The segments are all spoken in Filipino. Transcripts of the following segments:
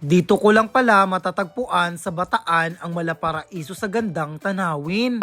Dito ko lang pala matatagpuan sa Bataan ang Malaparaiso sa gandang tanawin.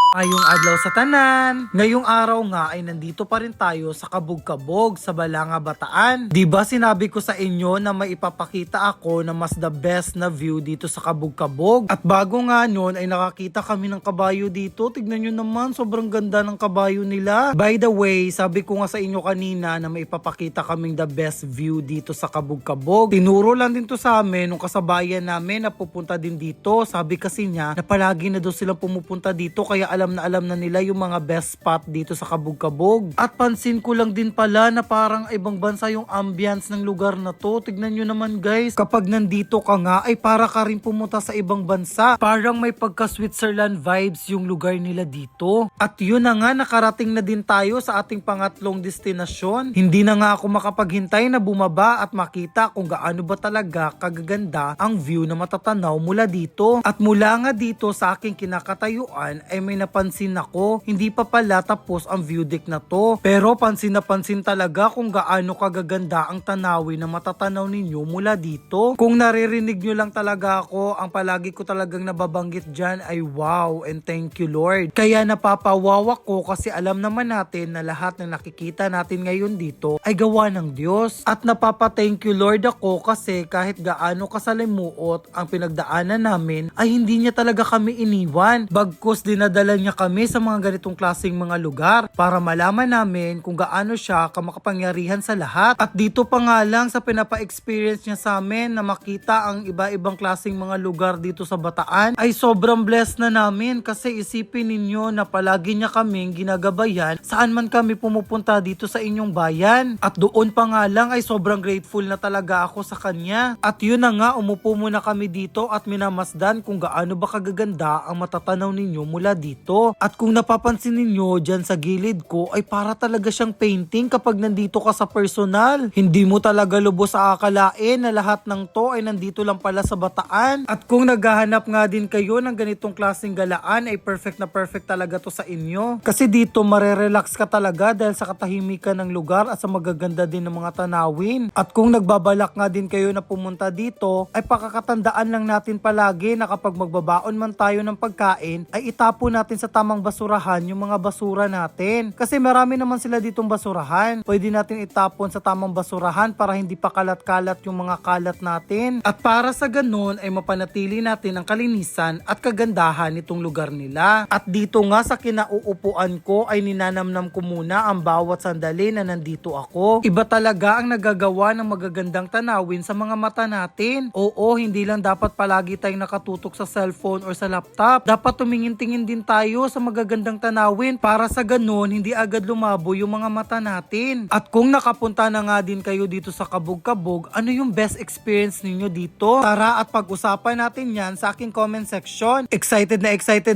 Ayong adlaw sa tanan. Ngayong araw nga ay nandito pa rin tayo sa Kabog-Kabog sa Balanga, Bataan. Diba sinabi ko sa inyo na may ipapakita ako na mas the best na view dito sa Kabog-Kabog? At bago nga nun ay nakakita kami ng kabayo dito. Tignan nyo naman, sobrang ganda ng kabayo nila. By the way, sabi ko nga sa inyo kanina na may ipapakita kaming the best view dito sa Kabog-Kabog. Tinuro lang din to sa amin nung kasabayan namin na pupunta din dito. Sabi kasi niya na palagi na daw silang pumupunta dito kaya alam na nila yung mga best spot dito sa Kabog-Kabog. At pansin ko lang din pala na parang ibang bansa yung ambience ng lugar na to. Tignan nyo naman guys, kapag nandito ka nga ay para ka rin pumunta sa ibang bansa. Parang may pagka Switzerland vibes yung lugar nila dito. At yun na nga, nakarating na din tayo sa ating pangatlong destinasyon. Hindi na nga ako makapaghintay na bumaba at makita kung gaano ba talaga kagaganda ang view na matatanaw mula dito. At mula nga dito sa aking kinakatayuan ay may napansin ako, hindi pa pala tapos ang view deck na to. Pero pansin na pansin talaga kung gaano kagaganda ang tanawin na matatanaw ninyo mula dito. Kung naririnig nyo lang talaga ako, ang palagi ko talagang nababanggit dyan ay wow and thank you Lord. Kaya napapawaw ako kasi alam naman natin na lahat ng nakikita natin ngayon dito ay gawa ng Diyos. At napapa-thank you Lord ako kasi kahit gaano kasalimuot ang pinagdaanan namin ay hindi niya talaga kami iniwan. Bagkus dinadala niya kami sa mga ganitong klaseng mga lugar para malaman namin kung gaano siya kamakapangyarihan sa lahat. At dito pa nga lang sa pinapa-experience niya sa amin na makita ang iba-ibang klaseng mga lugar dito sa Bataan ay sobrang blessed na namin kasi isipin ninyo na palagi niya kaming ginagabayan saan man kami pumupunta dito sa inyong bayan. At doon pa nga lang ay sobrang grateful na talaga ako sa kanya. At yun na nga, umupo muna kami dito at minamasdan kung gaano ba kagaganda ang matatanaw ninyo mula dito. At kung napapansin ninyo dyan sa gilid ko ay para talaga siyang painting kapag nandito ka sa personal. Hindi mo talaga lubos aakalain na lahat ng to ay nandito lang pala sa Bataan. At kung naghahanap nga din kayo ng ganitong klaseng galaan ay perfect na perfect talaga to sa inyo. Kasi dito marerelax ka talaga dahil sa katahimikan ng lugar at sa magaganda din ng mga tanawin. At kung nagbabalak nga din kayo na pumunta dito ay pakakatandaan lang natin palagi na kapag magbabaon man tayo ng pagkain ay itapo natin sa tamang basurahan yung mga basura natin. Kasi marami naman sila ditong basurahan. Pwede natin itapon sa tamang basurahan para hindi pa kalat-kalat yung mga kalat natin. At para sa ganun ay mapanatili natin ang kalinisan at kagandahan nitong lugar nila. At dito nga sa kinauupuan ko ay ninanamnam ko muna ang bawat sandali na nandito ako. Iba talaga ang nagagawa ng magagandang tanawin sa mga mata natin. Oo, hindi lang dapat palagi tayong nakatutok sa cellphone or sa laptop. Dapat tumingin-tingin din tayo sa magagandang tanawin para sa ganun hindi agad lumabo yung mga mata natin. At kung nakapunta na nga din kayo dito sa Kabog-Kabog, ano yung best experience ninyo dito? Tara at pag-usapan natin yan sa aking comment section. Excited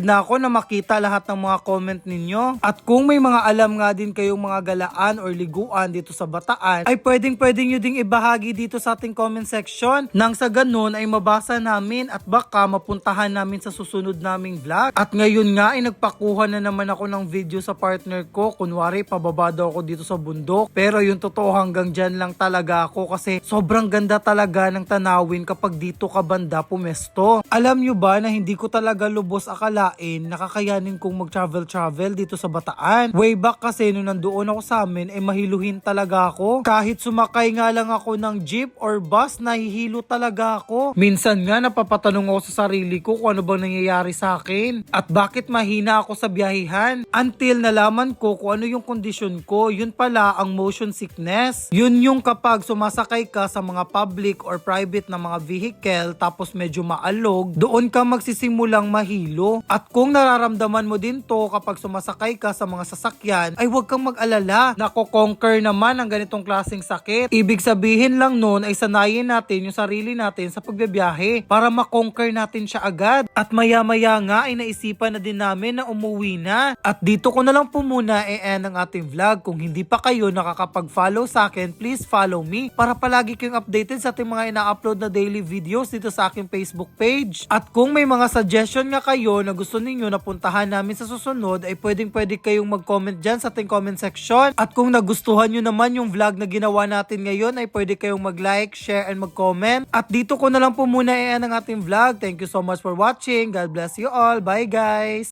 na ako na makita lahat ng mga comment ninyo. At kung may mga alam nga din kayong mga galaan or liguan dito sa Bataan, ay pwedeng nyo ding ibahagi dito sa ating comment section. Nang sa ganun ay mabasa namin at baka mapuntahan namin sa susunod naming vlog. At ngayon nga ay nagpakuha na naman ako ng video sa partner ko. Kunwari pababa daw ako dito sa bundok. Pero yung totoo hanggang dyan lang talaga ako kasi sobrang ganda talaga ng tanawin kapag dito ka banda pumesto. Alam nyo ba na hindi ko talaga lubos akalain nakakayanin kong mag-travel dito sa Bataan. Way back kasi nung nandoon ako sa amin ay mahiluhin talaga ako. Kahit sumakay nga lang ako ng jeep or bus, nahihilo talaga ako. Minsan nga napapatanong ako sa sarili ko kung ano bang nangyayari sa akin at bakit mahina ako sa biyahihan. Until nalaman ko kung ano yung kondisyon ko, yun pala ang motion sickness. Yun yung kapag sumasakay ka sa mga public or private na mga vehicle tapos medyo maalog, doon ka magsisimulang mahilo. At kung nararamdaman mo din to kapag sumasakay ka sa mga sasakyan, ay huwag kang mag-alala. Nako-conquer naman ang ganitong klaseng sakit. Ibig sabihin lang nun ay sanayin natin yung sarili natin sa pagbibiyahe para makonquer natin siya agad. At maya-maya nga ay naisipan na din namin namin na umuwi na. At dito ko na lang po muna i-end ang ating vlog. Kung hindi pa kayo nakakapag-follow sa akin, please follow me para palagi kayong updated sa ating mga ina-upload na daily videos dito sa aking Facebook page. At kung may mga suggestion nga kayo na gusto ninyo na puntahan namin sa susunod, ay pwede kayong mag-comment dyan sa ating comment section. At kung nagustuhan nyo naman yung vlog na ginawa natin ngayon, ay pwede kayong mag-like, share, and mag-comment. At dito ko na lang po muna i-end ang ating vlog. Thank you so much for watching. God bless you all. Bye guys!